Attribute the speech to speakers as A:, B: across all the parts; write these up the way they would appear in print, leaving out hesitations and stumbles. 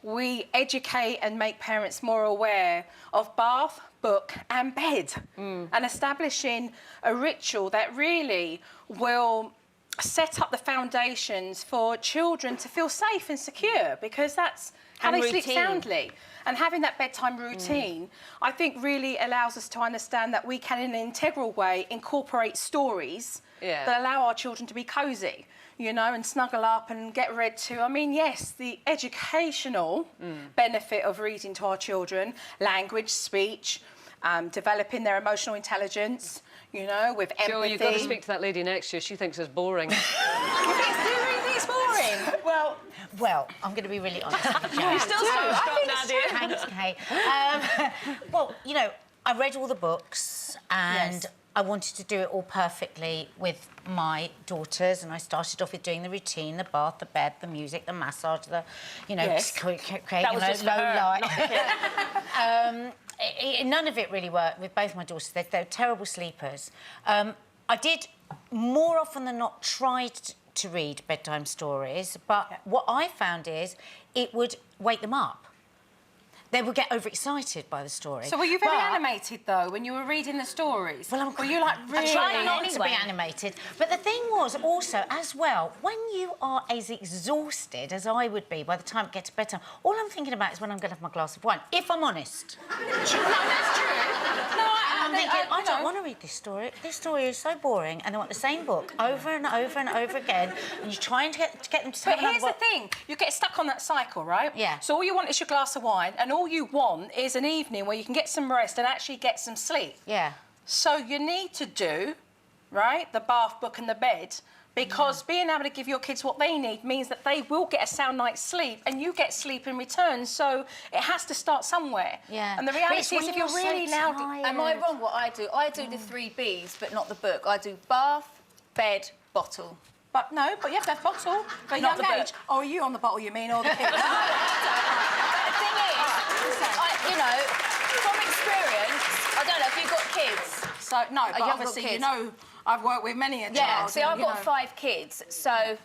A: we educate and make parents more aware of bath, book and bed, and establishing a ritual that really will set up the foundations for children to feel safe and secure, because that's how they sleep soundly. And having that bedtime routine, I think, really allows us to understand that we can, in an integral way, incorporate stories that allow our children to be cosy, you know, and snuggle up and get read to. I mean, yes, the educational benefit of reading to our children, language, speech, developing their emotional intelligence, you know, with empathy.
B: Joe, you've got to speak to that lady next to you. She thinks it's boring.
A: Do you really think it's boring?
C: Well, I'm going to be really honest with you.
B: You still stop, Nadia.
C: Thanks, Kate. Well, you know, I read all the books and I wanted to do it all perfectly with my daughters, and I started off with doing the routine, the bath, the bed, the music, the massage, the, you know,
B: That was just
C: low light.
B: Not
C: None of it really worked with both my daughters. They're terrible sleepers. I did, more often than not, try to read bedtime stories, but what I found is it would wake them up. They would get overexcited by the story.
A: So were you very animated, though, when you were reading the stories?
C: Well,
A: were you, like, really...
C: I tried not to be animated. But the thing was, also, as well, when you are as exhausted as I would be by the time I get to bedtime, all I'm thinking about is when I'm going to have my glass of wine, if I'm honest.
A: No, that's true. No,
C: I'm thinking, I don't want to read this story. This story is so boring, and I want the same book over and over and over again, and you try and get them to...
A: But here's the thing. You get stuck on that cycle, right?
C: Yeah.
A: So all you want is your glass of wine, and all you want is an evening where you can get some rest and actually get some sleep.
C: Yeah.
A: So you need to do, right, the bath, book and the bed, because being able to give your kids what they need means that they will get a sound night's sleep and you get sleep in return. So it has to start somewhere.
C: Yeah.
A: And the reality is, if you're really loud...
D: Am I wrong what I do? I do the 3 Bs, but not the book. I do bath, bed, bottle.
A: But no, but you have to have bottle for a young age. Oh, are you on the bottle, you mean, or the kids?
D: But the thing is, you know, from experience, I don't know if you've got kids.
A: So, no, but obviously, you know, I've worked with many a child.
D: Yeah, see, I've got 5 kids, so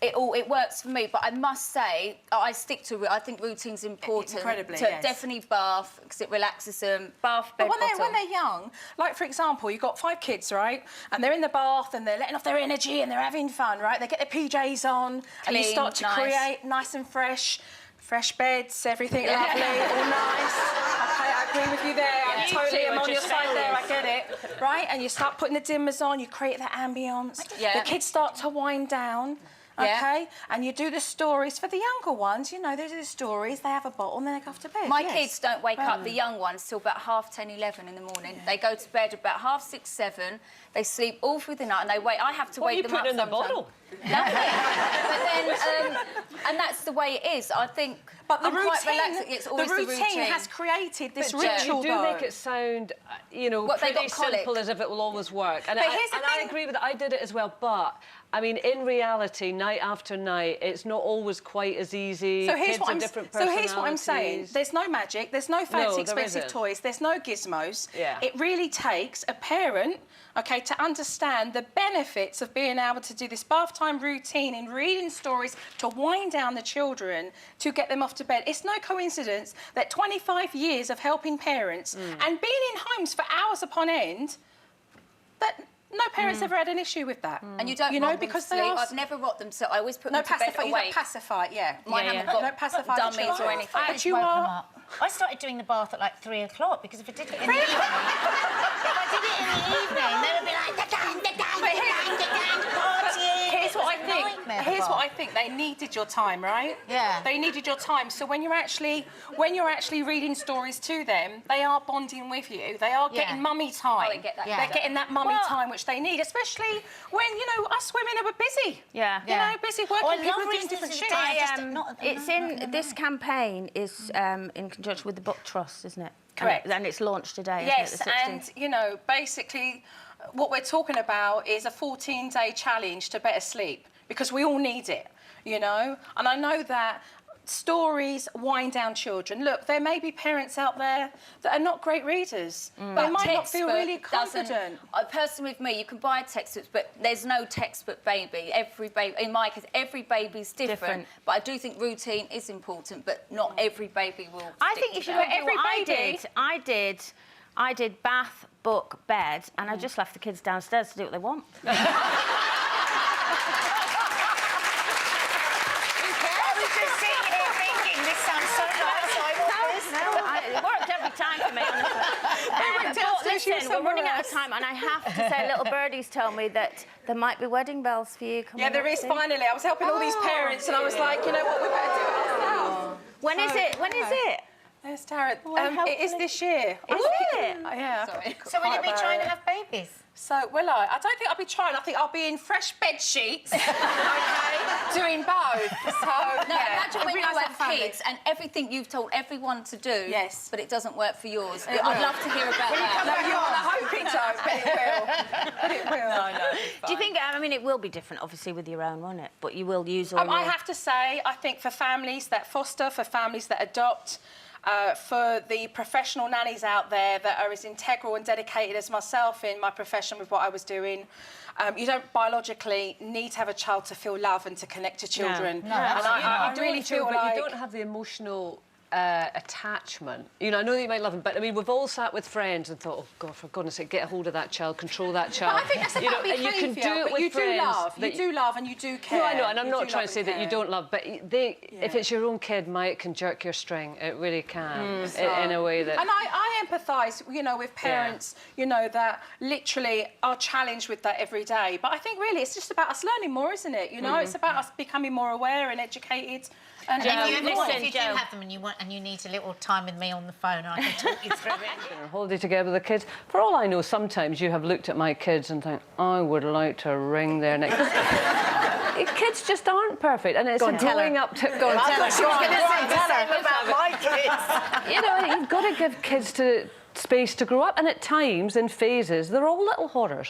D: it works for me. But I must say, I stick to it. I think routine's important.
A: Incredibly,
D: so definitely bath, because it relaxes them. Bath, bed,
A: but when they're young, like, for example, you've got 5 kids, right? And they're in the bath and they're letting off their energy and they're having fun, right? They get their PJs on and you start to create nice and fresh beds, everything lovely, all nice. OK, I agree with you there. I totally am on your side there, I get it. Right? And you start putting the dimmers on, you create that ambience. The kids start to wind down. OK? And you do the stories. For the younger ones, you know, they do the stories, they have a bottle and then they go off to bed.
D: My kids don't wake up, the young ones, till about 10:30, 11 in the morning. They go to bed about 6:30, 7. They sleep all through the night and they wait. I have to wake them up.
B: What are you putting in the bottle?
D: Nothing. But then, and that's the way it is. I think.
A: But the
D: routine
A: has created this
B: but
A: ritual.
B: You do make it sound, you know, pretty simple, as if it will always work. And I agree with it. I did it as well, but I mean, in reality, night after night, it's not always quite as easy.
A: So here's
B: Kids
A: what I'm saying. There's no magic. There's no fancy, expensive toys. There's no gizmos.
B: Yeah.
A: It really takes a parent, OK, to understand the benefits of being able to do this bath time routine and reading stories to wind down the children to get them off to bed. It's no coincidence that 25 years of helping parents and being in homes for hours upon end, that no parents ever had an issue with that.
D: And you don't,
A: you know, because
D: they I've never rocked them, so I always put them to bed awake.
A: You don't pacify,
D: Mine haven't got dummies or anything.
A: But you are...
C: I started doing the bath at like 3 o'clock because if I did it in the evening, they would be like,
A: Here's what I think. They needed your time, right?
C: Yeah.
A: They needed your time. So when you're actually reading stories to them, they are bonding with you. They are getting mummy time.
D: Oh, they get that.
A: They're getting that mummy time which they need, especially when, you know, us women are busy.
E: Yeah.
A: You know, busy working, people are doing different shit.
E: It's in this campaign is in conjunction with the Book Trust, isn't it?
A: Correct.
E: And it's launched today.
A: Yes,
E: isn't it, the 16th?
A: and you know, basically, what we're talking about is a 14-day challenge to better sleep, because we all need it, you know. And I know that stories wind down children. Look, there may be parents out there that are not great readers. They might not feel really confident.
D: A person with me, you can buy textbooks, but there's no textbook baby. Every baby, in my case, every baby's different. But I do think routine is important, but not every baby will.
E: I think you should. Every baby. I did bath, book, bed, and I just left the kids downstairs to do what they want. It worked every time for me, honestly. Listen, we're running out of time, and I have to say, little birdies tell me that there might be wedding bells for you coming.
A: Yeah, there is finally. I was helping all these parents, and I was like, you know what, we better do it ourselves.
E: When is it? When is it?
A: There's Tara. It is this year.
E: Is it?
A: Yeah.
D: Sorry.
C: So will you be trying to have babies?
A: So, will I? I don't think I'll be trying. I think I'll be in fresh bed sheets, okay, doing both. So,
D: no, imagine when you have kids and everything you've told everyone to do,
A: yes,
D: but it doesn't work for yours. I'd love to hear about that.
A: No, I hope it does, but it will. But it will.
D: No.
E: Do you think, I mean, it will be different, obviously, with your own, won't it? But you will use all
A: I have to say, I think for families that foster, for families that adopt, for the professional nannies out there that are as integral and dedicated as myself in my profession with what I was doing, you don't biologically need to have a child to feel love and to connect to children.
B: No,
A: and I really feel like
B: you don't have the emotional attachment. You know, I know that you might love them, but I mean, we've all sat with friends and thought, oh God, for goodness sake, get a hold of that child, control that child.
A: But I think that's about behaviour.
B: And you can do it with
A: you
B: friends.
A: You do love and you do care.
B: No, I know, and I'm not trying to say that you don't love, but if it's your own kid, it can jerk your string. It really can, in a way that...
A: And I empathise, you know, with parents, you know, that literally are challenged with that every day. But I think really it's just about us learning more, isn't it? You know, it's about us becoming more aware and educated. And
C: if you do have them and you need a little time with me on the phone, I can talk you through it.
B: On holiday together with the kids. For all I know, sometimes you have looked at my kids and think, I would like to wring their neck. Kids just aren't perfect, and it's growing up to... Go on,
C: tell her. She was going to say the same about my kids.
B: You know, you've got to give kids space to grow up, and at times, in phases, they're all little horrors.